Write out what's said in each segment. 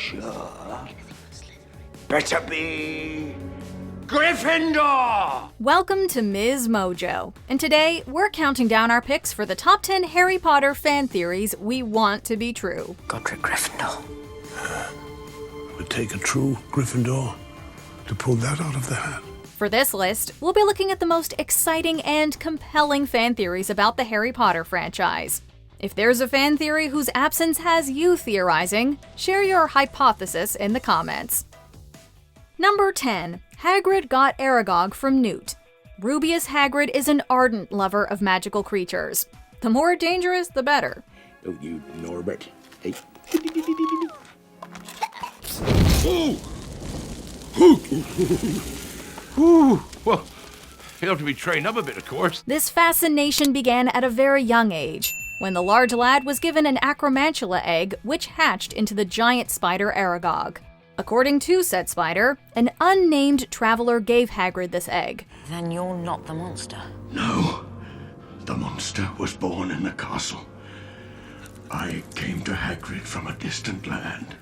sure. Better be Gryffindor! Welcome to MsMojo, and today we're counting down our picks for the top 10 Harry Potter fan theories we want to be true. Godric Gryffindor. It would take a true Gryffindor to pull that out of the hat. For this list, we'll be looking at the most exciting and compelling fan theories about the Harry Potter franchise. If there's a fan theory whose absence has you theorizing, share your hypothesis in the comments. Number 10. Hagrid got Aragog from Newt. Rubeus Hagrid is an ardent lover of magical creatures. The more dangerous, the better. Oh, you Norbert. Hey. Well, you have to be trained up a bit, of course. This fascination began at a very young age, when the large lad was given an acromantula egg which hatched into the giant spider Aragog. According to said spider, an unnamed traveler gave Hagrid this egg. Then you're not the monster. No, the monster was born in the castle. I came to Hagrid from a distant land,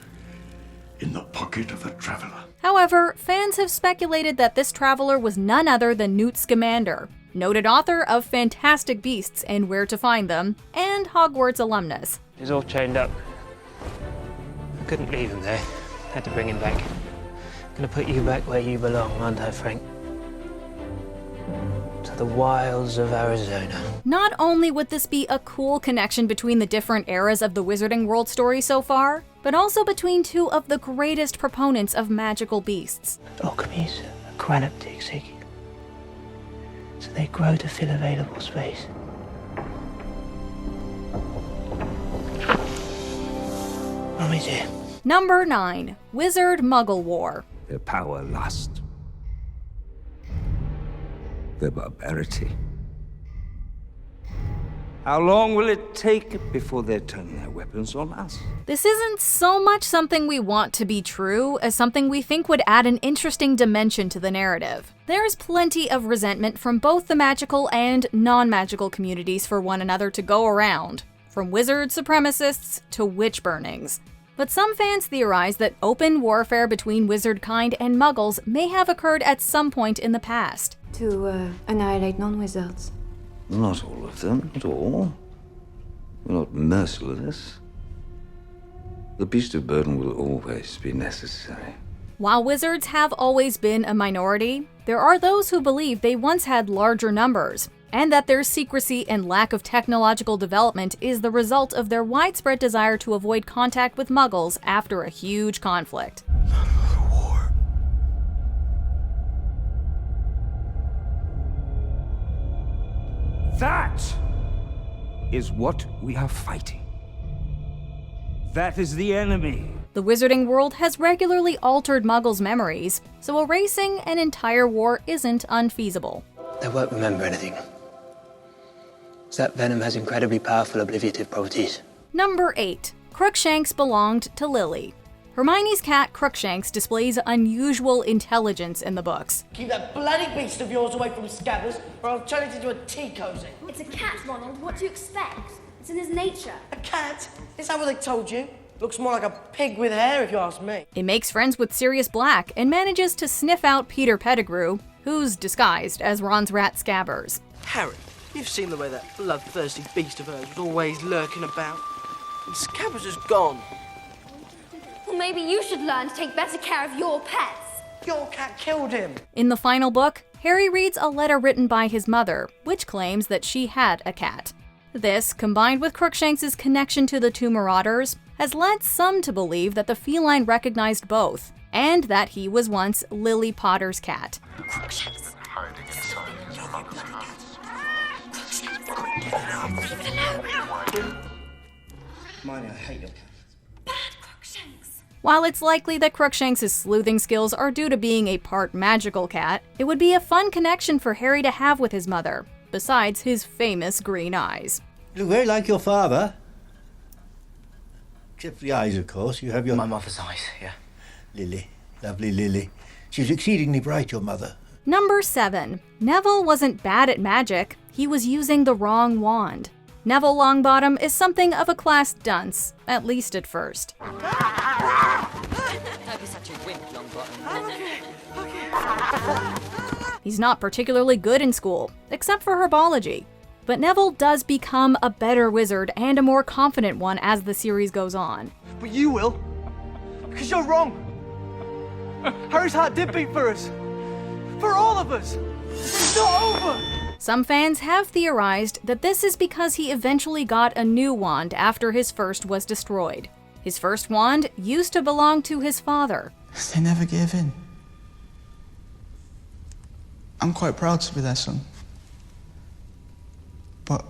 in the pocket of a traveler. However, fans have speculated that this traveler was none other than Newt Scamander, noted author of Fantastic Beasts and Where to Find Them, and Hogwarts alumnus. He's all chained up. I couldn't leave him there. Had to bring him back. Gonna put you back where you belong, aren't I, Frank? To the wilds of Arizona. Not only would this be a cool connection between the different eras of the Wizarding World story so far, but also between two of the greatest proponents of magical beasts. Alchemy's a cranoptic seeking. So they grow to fill available space. Mummy's here. Number 9. Wizard-Muggle War. Their power lust. Their barbarity. How long will it take before they turn their weapons on us? This isn't so much something we want to be true as something we think would add an interesting dimension to the narrative. There's plenty of resentment from both the magical and non-magical communities for one another to go around, from wizard supremacists to witch burnings. But some fans theorize that open warfare between wizard kind and muggles may have occurred at some point in the past. To annihilate non-wizards. Not all of them, not all. We're not merciless. The beast of burden will always be necessary. While wizards have always been a minority, there are those who believe they once had larger numbers, and that their secrecy and lack of technological development is the result of their widespread desire to avoid contact with muggles after a huge conflict. War. That is what we are fighting. That is the enemy. The Wizarding World has regularly altered muggles' memories, so erasing an entire war isn't unfeasible. They won't remember anything. That venom has incredibly powerful obliviative properties. Number 8. Crookshanks belonged to Lily. Hermione's cat Crookshanks displays unusual intelligence in the books. Keep that bloody beast of yours away from Scabbers, or I'll turn it into a tea cozy. It's a cat, Ronald. What do you expect? It's in his nature. A cat? Is that what they told you? Looks more like a pig with hair, if you ask me. It makes friends with Sirius Black and manages to sniff out Peter Pettigrew, who's disguised as Ron's rat Scabbers. Harry, you've seen the way that bloodthirsty beast of hers was always lurking about. And Scabbers is gone. Well, maybe you should learn to take better care of your pets. Your cat killed him. In the final book, Harry reads a letter written by his mother, which claims that she had a cat. This, combined with Crookshanks' connection to the two Marauders, has led some to believe that the feline recognized both, and that he was once Lily Potter's cat. Crookshanks. Mine, I hate your cat. Bad Crookshanks. While it's likely that Crookshanks' sleuthing skills are due to being a part magical cat, it would be a fun connection for Harry to have with his mother, besides his famous green eyes. You look very like your father. Except for the eyes, of course. You have your... My mother's eyes, yeah. Lily. Lovely Lily. She was exceedingly bright, your mother. Number 7. Neville wasn't bad at magic, he was using the wrong wand. Neville Longbottom is something of a class dunce, at least at first. He's not particularly good in school, except for herbology. But Neville does become a better wizard and a more confident one as the series goes on. But you will. Because you're wrong. Harry's heart did beat for us. For all of us. It's not over. Some fans have theorized that this is because he eventually got a new wand after his first was destroyed. His first wand used to belong to his father. They never gave in. I'm quite proud to be their son. But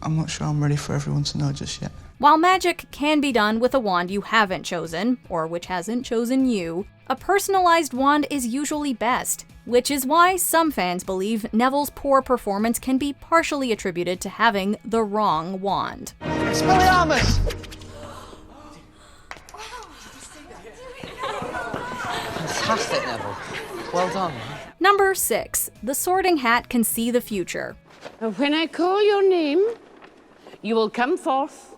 I'm not sure I'm ready for everyone to know just yet. While magic can be done with a wand you haven't chosen, or which hasn't chosen you, a personalized wand is usually best, which is why some fans believe Neville's poor performance can be partially attributed to having the wrong wand. Expelliarmus! Fantastic, Neville. Well done. Number 6. The Sorting Hat can see the future. When I call your name, you will come forth.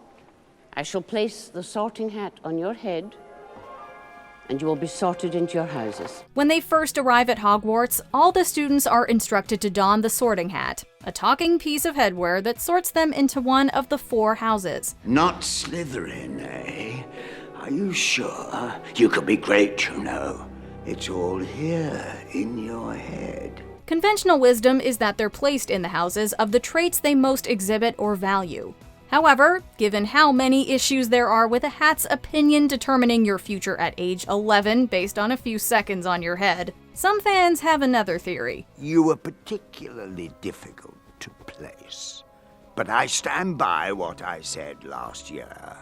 I shall place the sorting hat on your head, and you will be sorted into your houses. When they first arrive at Hogwarts, all the students are instructed to don the Sorting Hat, a talking piece of headwear that sorts them into one of the 4 houses. Not Slytherin, eh? Are you sure? You could be great, you know. It's all here in your head. Conventional wisdom is that they're placed in the houses of the traits they most exhibit or value. However, given how many issues there are with a hat's opinion determining your future at age 11 based on a few seconds on your head, some fans have another theory. You were particularly difficult to place. But I stand by what I said last year.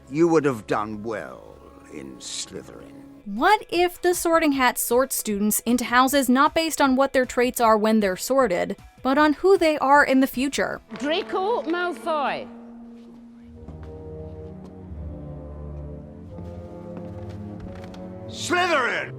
You would have done well in Slytherin. What if the Sorting Hat sorts students into houses not based on what their traits are when they're sorted, but on who they are in the future? Draco Malfoy. Slytherin!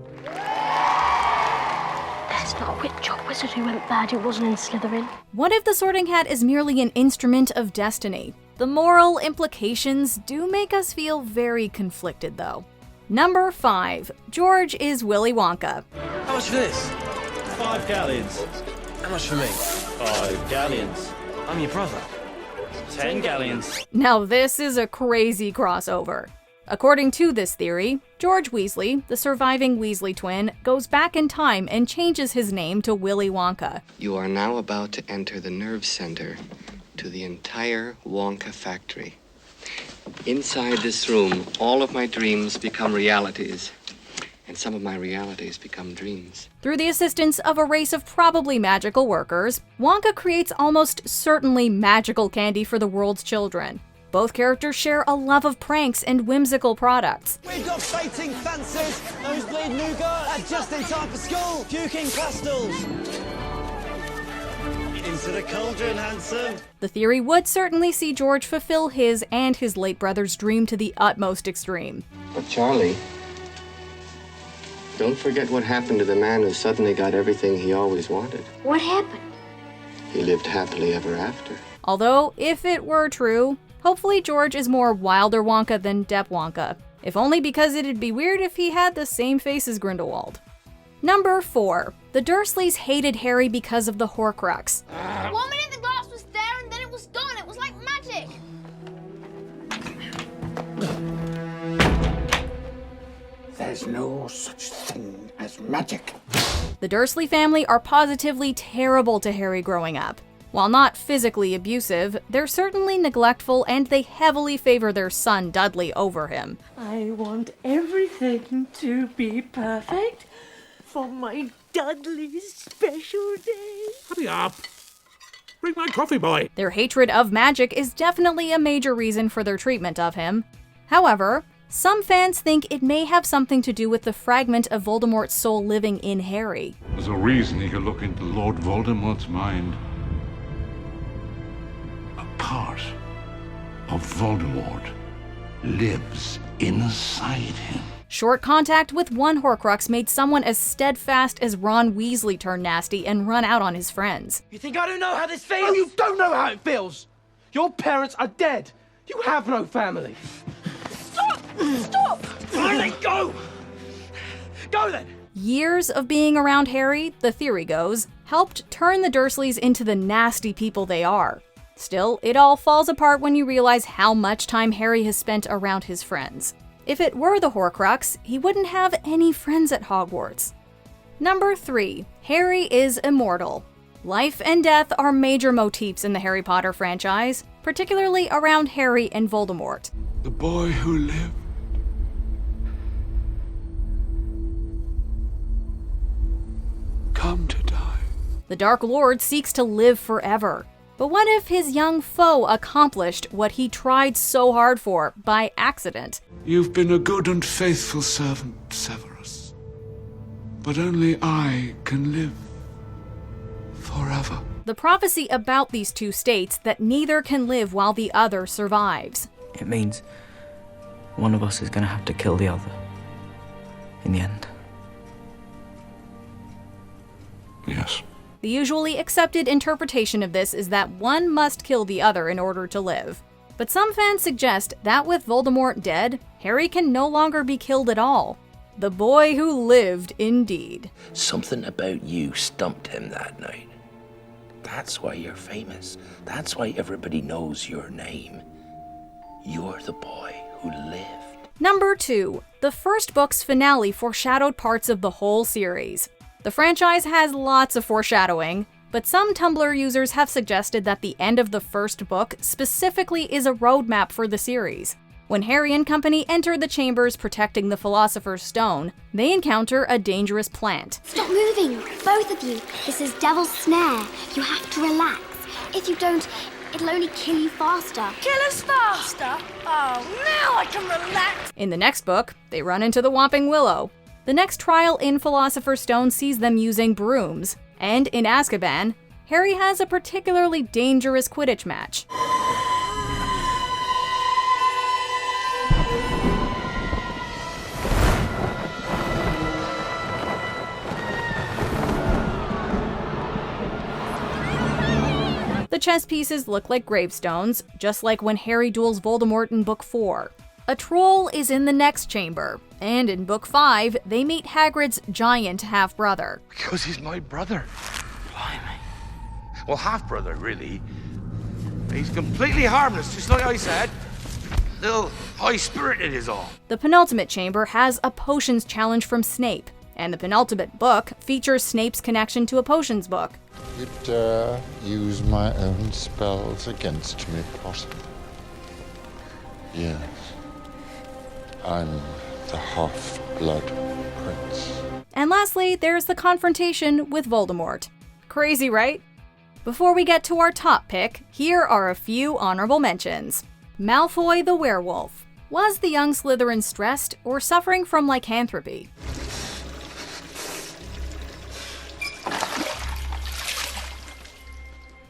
There's not a witch or wizard who went bad who wasn't in Slytherin. What if the Sorting Hat is merely an instrument of destiny? The moral implications do make us feel very conflicted, though. Number 5. George is Willy Wonka. How much for this? 5 galleons. How much for me? 5 galleons. I'm your brother. 10 galleons. Now this is a crazy crossover. According to this theory, George Weasley, the surviving Weasley twin, goes back in time and changes his name to Willy Wonka. You are now about to enter the nerve center to the entire Wonka factory. Inside this room, all of my dreams become realities, and some of my realities become dreams. Through the assistance of a race of probably magical workers, Wonka creates almost certainly magical candy for the world's children. Both characters share a love of pranks and whimsical products. We've got fainting fancies, nosebleed nougat, and just in time for school, puking pastels. Into the cauldron, handsome. The theory would certainly see George fulfill his and his late brother's dream to the utmost extreme. But Charlie, don't forget what happened to the man who suddenly got everything he always wanted. What happened? He lived happily ever after. Although, if it were true, hopefully George is more Wilder Wonka than Depp Wonka, if only because it'd be weird if he had the same face as Grindelwald. Number 4. The Dursleys hated Harry because of the Horcrux. 1 minute the glass was there and then it was gone. It was like magic. There's no such thing as magic. The Dursley family are positively terrible to Harry growing up. While not physically abusive, they're certainly neglectful and they heavily favor their son Dudley over him. I want everything to be perfect for my Dudley's special day. Hurry up! Bring my coffee, boy! Their hatred of magic is definitely a major reason for their treatment of him. However, some fans think it may have something to do with the fragment of Voldemort's soul living in Harry. There's a reason he could look into Lord Voldemort's mind. A part of Voldemort lives inside him. Short contact with one Horcrux made someone as steadfast as Ron Weasley turn nasty and run out on his friends. You think I don't know how this feels? Oh, you don't know how it feels! Your parents are dead! You have no family! Stop! Stop! Let go! Go then! Years of being around Harry, the theory goes, helped turn the Dursleys into the nasty people they are. Still, it all falls apart when you realize how much time Harry has spent around his friends. If it were the Horcrux, he wouldn't have any friends at Hogwarts. Number 3. Harry is immortal. Life and death are major motifs in the Harry Potter franchise, particularly around Harry and Voldemort. The boy who lived. Come to die. The Dark Lord seeks to live forever. But what if his young foe accomplished what he tried so hard for by accident? You've been a good and faithful servant, Severus. But only I can live forever. The prophecy about these two states that neither can live while the other survives. It means one of us is going to have to kill the other in the end. Yes. The usually accepted interpretation of this is that one must kill the other in order to live. But some fans suggest that with Voldemort dead, Harry can no longer be killed at all. The boy who lived, indeed. Something about you stumped him that night. That's why you're famous. That's why everybody knows your name. You're the boy who lived. Number 2. The first book's finale foreshadowed parts of the whole series. The franchise has lots of foreshadowing, but some Tumblr users have suggested that the end of the first book specifically is a roadmap for the series. When Harry and company enter the chambers protecting the Philosopher's Stone, they encounter a dangerous plant. Stop moving, both of you. This is Devil's Snare. You have to relax. If you don't, it'll only kill you faster. Kill us faster? Oh, now I can relax. In the next book, they run into the Whomping Willow. The next trial in Philosopher's Stone sees them using brooms, and in Azkaban, Harry has a particularly dangerous Quidditch match. The chess pieces look like gravestones, just like when Harry duels Voldemort in Book 4. A troll is in the next chamber, and in Book 5, they meet Hagrid's giant half-brother. Because he's my brother. Blimey. Well, half-brother, really. He's completely harmless, just like I said. Little high-spirited is all. The penultimate chamber has a potions challenge from Snape, and the penultimate book features Snape's connection to a potions book. You dare use my own spells against me, Potter? Yes. I'm the half-blood prince. And lastly, there's the confrontation with Voldemort. Crazy, right? Before we get to our top pick, here are a few honorable mentions. Malfoy the werewolf. Was the young Slytherin stressed or suffering from lycanthropy?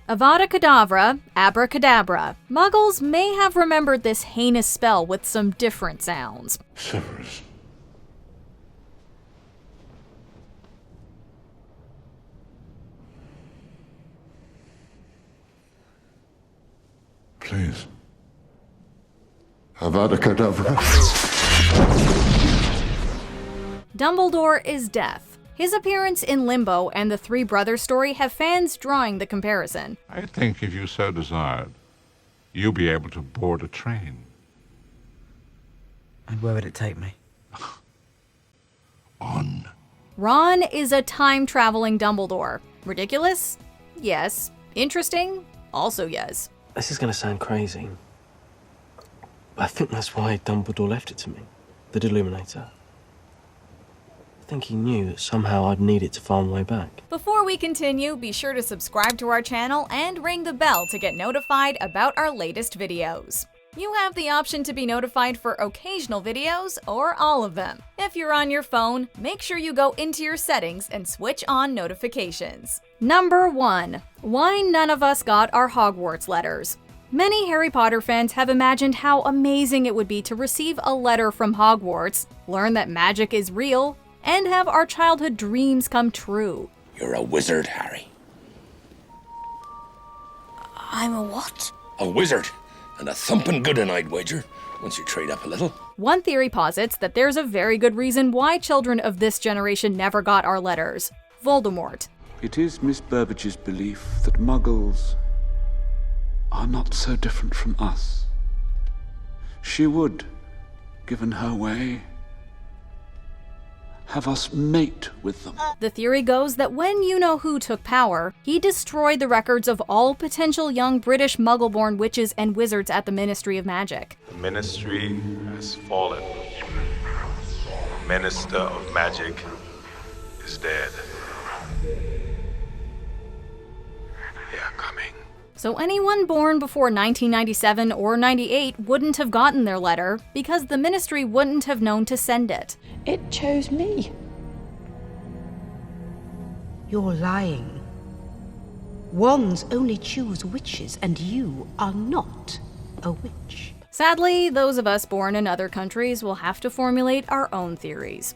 Avada Kedavra, abracadabra. Muggles may have remembered this heinous spell with some different sounds. Severus. Please. Avada Kedavra. Dumbledore is death. His appearance in Limbo and the Three Brothers story have fans drawing the comparison. I think if you so desired, you'll be able to board a train. And where would it take me? On. Ron is a time-traveling Dumbledore. Ridiculous? Yes. Interesting? Also yes. This is going to sound crazy, but I think that's why Dumbledore left it to me, the Deluminator. I think he knew that somehow I'd need it to find my way back. Before we continue, be sure to subscribe to our channel and ring the bell to get notified about our latest videos. You have the option to be notified for occasional videos or all of them. If you're on your phone, make sure you go into your settings and switch on notifications. Number 1. Why none of us got our Hogwarts letters. Many Harry Potter fans have imagined how amazing it would be to receive a letter from Hogwarts, learn that magic is real, and have our childhood dreams come true. You're a wizard, Harry. I'm a what? A wizard. And a thumping good one, I'd wager. once you trade up a little. One theory posits that there's a very good reason why children of this generation never got our letters. Voldemort. It is Miss Burbage's belief that Muggles are not so different from us. She would, given her way, have us mate with them. The theory goes that when you-know-who took power, he destroyed the records of all potential young British Muggle-born witches and wizards at the Ministry of Magic. The Ministry has fallen. The Minister of Magic is dead. They are coming. So anyone born before 1997 or 98 wouldn't have gotten their letter, because the Ministry wouldn't have known to send it. It chose me. You're lying. Wands only choose witches, and you are not a witch. Sadly, those of us born in other countries will have to formulate our own theories.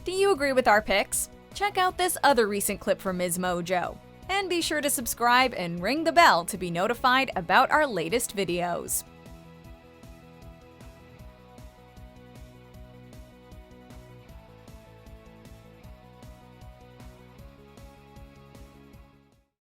Do you agree with our picks? Check out this other recent clip from MsMojo. And be sure to subscribe and ring the bell to be notified about our latest videos.